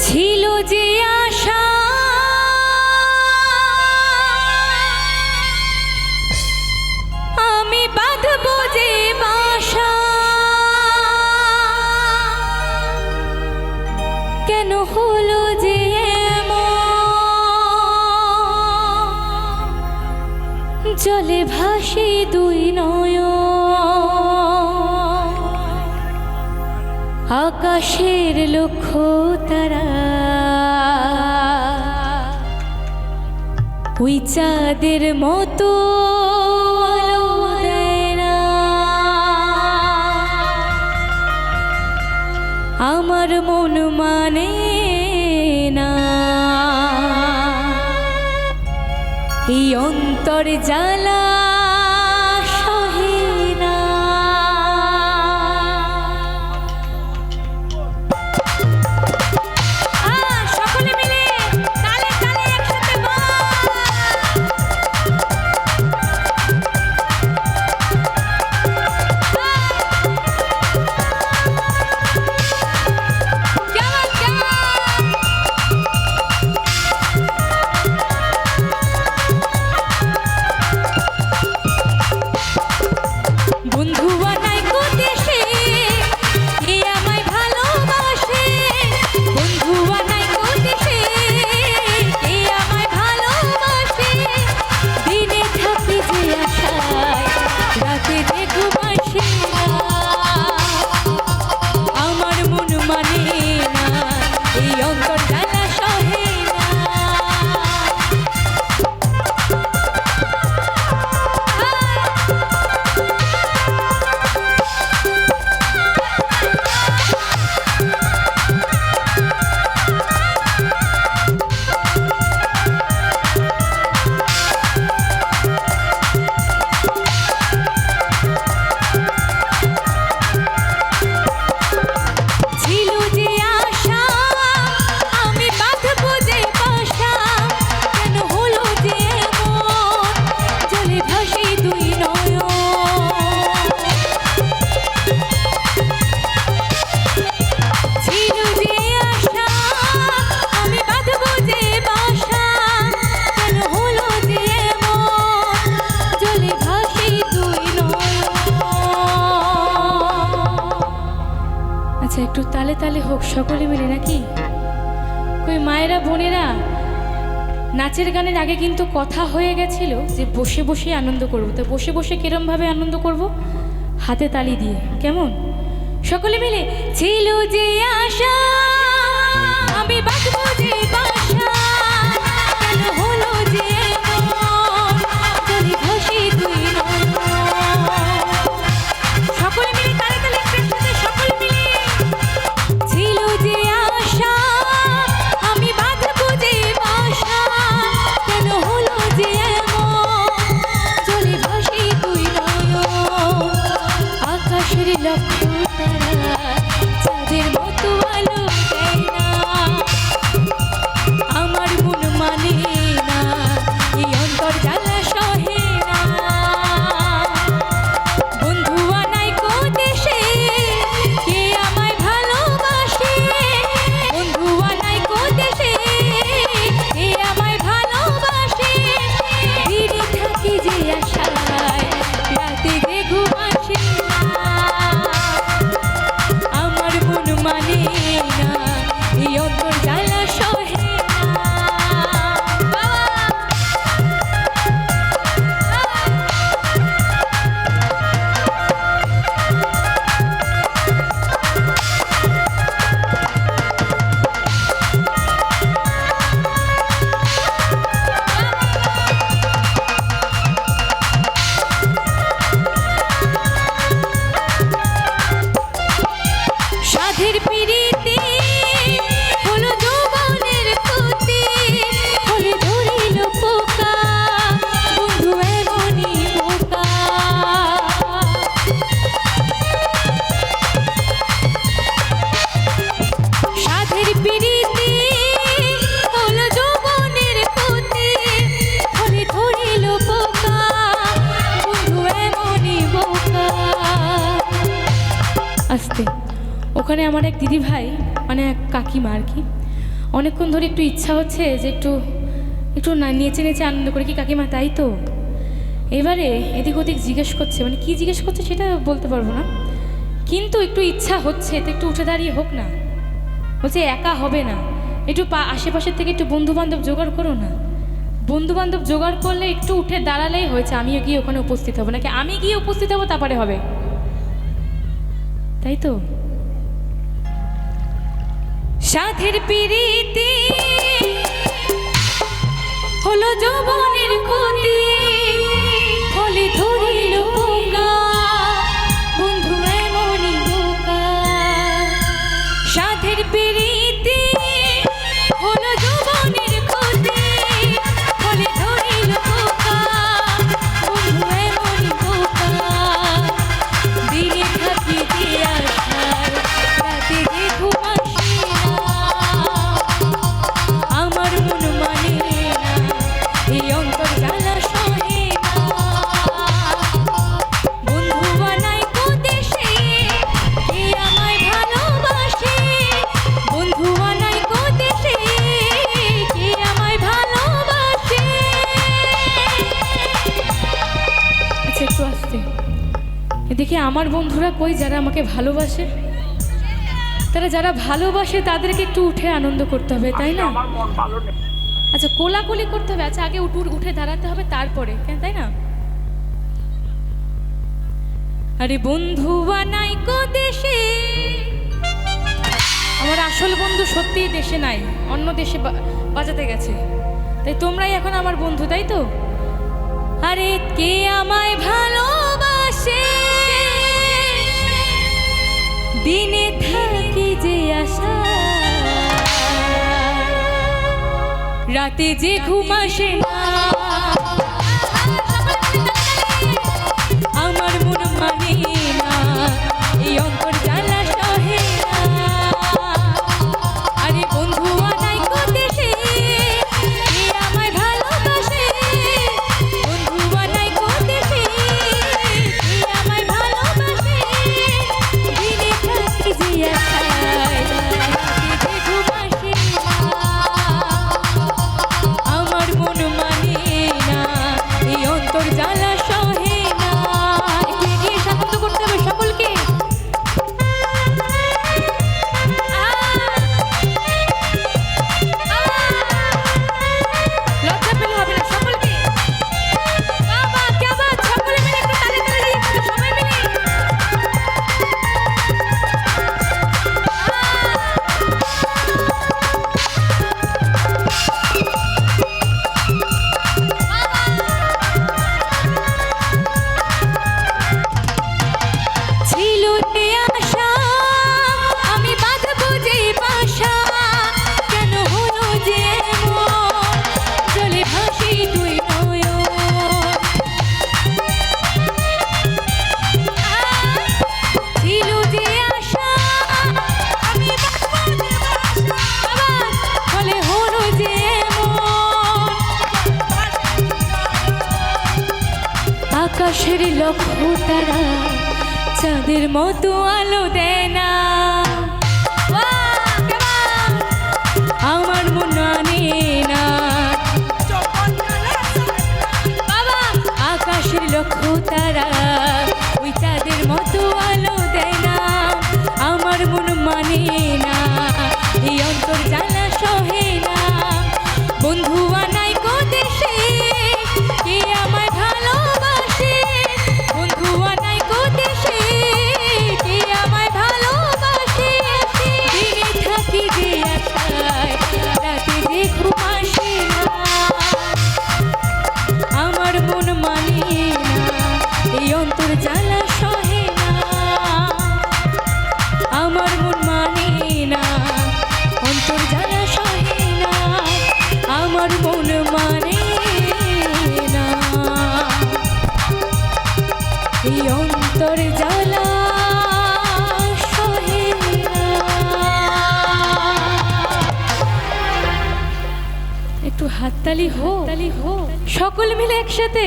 ছিল যে আশা আমি বাঁধবো যে বাসা, কেন হলো যে জলে ভাসে দুই নয়ন, আকাশের লক্ষ্য তারা ওই চাঁদের মতো আলো দেয় না। আমার মন মানে না এই অন্তর জ্বালা সহে না। সকলে মিলে তালে তালে একসাথে একটু তালে তালে হোক সকলে মিলে নাকি? কই মায়েরা বোনেরা, নাচের গানের আগে কিন্তু কথা হয়ে গেছিল যে বসে বসে আনন্দ করব। তো বসে বসে কিরমভাবে আনন্দ করব? হাতে তালি দিয়ে, কেমন? সকলে মিলে ছিল যে আশা আমি বাঁধবো যে বাসা, কেন হলো যে জলে ভাসে দুই নয়ন। সকলে মিলে তালে তালে একসাথে সকলে মিলে ছিল যে আশা আমি বাঁধবো যে বাসা, কেন হলো যে জলে ভাসে দুই নয়ন, আকাশের লক্ষ্য তারা চাঁদের মতো আলো দেয় না। আমার মন মানে না এই অন্তর জ্বালা সহে না। বন্ধু আনাই কো দেশে কে আমায় ভালোবাসে, বন্ধু আনাই কো দেশে কে আমায় ভালোবাসে। ফিরে থাকি যে আশায় রাতে যে ঘুম আসে না। আমার মন মানে না এই অন্তর জ্বালা সহে না। সাধের পিড়িতে হলো যৌবনের ক্ষতি, হলে ধরিল পোকা বন্ধু এমনই বোকা। সাধের পিড়িতে হলো যৌবনের ক্ষতি, হলে ধরিল পোকা বন্ধু এমনই বোকা। আস্তে ওখানে আমার এক দিদি ভাই, মানে এক কাকিমা আর কি, অনেকক্ষণ ধরে একটু ইচ্ছা হচ্ছে যে একটু একটু না নেচে নেচে আনন্দ করে, কি কাকিমা তাই তো? এবারে এদিক ওদিক জিজ্ঞেস করছে, মানে কি জিজ্ঞেস করছে সেটা বলতে পারবো না, কিন্তু একটু ইচ্ছা হচ্ছে তো একটু উঠে দাঁড়িয়ে হোক না। বলছে একা হবে না, একটু আশেপাশের থেকে একটু বন্ধু বান্ধব জোগাড় করো না। বন্ধু বান্ধব জোগাড় করলে একটু উঠে দাঁড়ালেই হয়েছে, আমিও গিয়ে ওখানে উপস্থিত হবো, নাকি আমি গিয়ে উপস্থিত হবো তারপরে হবে, তাই তো? সাধের পিরিতি হলো যৌবনের ক্ষতি, ফলে ধরিল পোকা, বন্ধু এমনই বোকা। সাধের পিরিতি হলো যৌবনের ক্ষতি, ফলে ধরিল পোকা, বন্ধু এমনই বোকা। দিনে থাকি দিয়ে আসার, রাতে যে ঘুম আসে না, আমার মন মানে না, এই অন্তর জ্বালা সহে না। বন্ধু বানাই কো দেশে, কে আমায় ভালোবাসে, বন্ধু বানাই কো দেশে, কে আমায় ভালোবাসে। আচ্ছা একটু আসতে, এদিকে আমার বন্ধুরা কই যারা আমাকে ভালোবাসে? তারা যারা ভালোবাসে তাদেরকে একটু উঠে আনন্দ করতে হবে, তাই না? আচ্ছা কোলাকুলি করতে হবে, আচ্ছা আগে উঠে দাঁড়াতে হবে তারপরে, কেন তাই না? আরে বন্ধু বানাই কো দেশে, আমার আসল বন্ধু সত্যিই দেশে নাই, অন্য দেশে বাজাতে গেছে, তাই তোমরাই এখন আমার বন্ধু, তাই তো? আরে কে আমায় ভালোবাসে, দিনে থাকি যে আশা, রাতে যে ঘুম আসে না, আমার মন মানে না, এই অন্তর জ্বালা সহে না। আরে বন্ধু আনাই কো দেশে, কে আমায় ভালোবাসে, বন্ধু আনাই কো দেশে, কে আমায় ভালোবাসে, দিনে থাকি যে আশায়, রাতে যে ঘুম আসে না, আমার মন মানে না, এই অন্তর জ্বালা সহে না। একটু এগিয়ে আনন্দ করতে হবে সকলকে। লজ্জা পেলে হবে না, সকলকে বাবা কে বাবা, সকলে মিলে একটু তালে তালে দিয়ে একটু সবাই মিলে। ছিল যে আশা, আমি বাঁধবো যে বাসা, কেন হলো যে এমন, জলে ভাসি তুই নয়ন। ছিল যে আশা, আমি বাঁধবো যে বাসা, ফলে হলো যে এমন, আকাশের লক্ষ তারা চাঁদের মতো আলো দেয় না, আমার মন মানে না, বাবা আকাশের লক্ষ তারা ওই চাঁদের মতো আলো দেয় না, আমার মন মানে না, এই অন্তর জ্বালা সহে না। বন্ধু আনাই কো দেশে, কে আমায় ভালোবাসে, বন্ধু আনাই কো দেশে, কে আমায় ভালোবাসে, দিনে থাকি যে আশায়, রাতে যে ঘুম আসে না, আমার মন মানে না, এই অন্তর জ্বালা সহে না, আমার মন মানে না, অন্তর জ্বালা সহে না, আমার মন মানে না, এই অন্তর জ্বালা সহে না। একটু হাততালি হো, সকল মিলে একসাথে।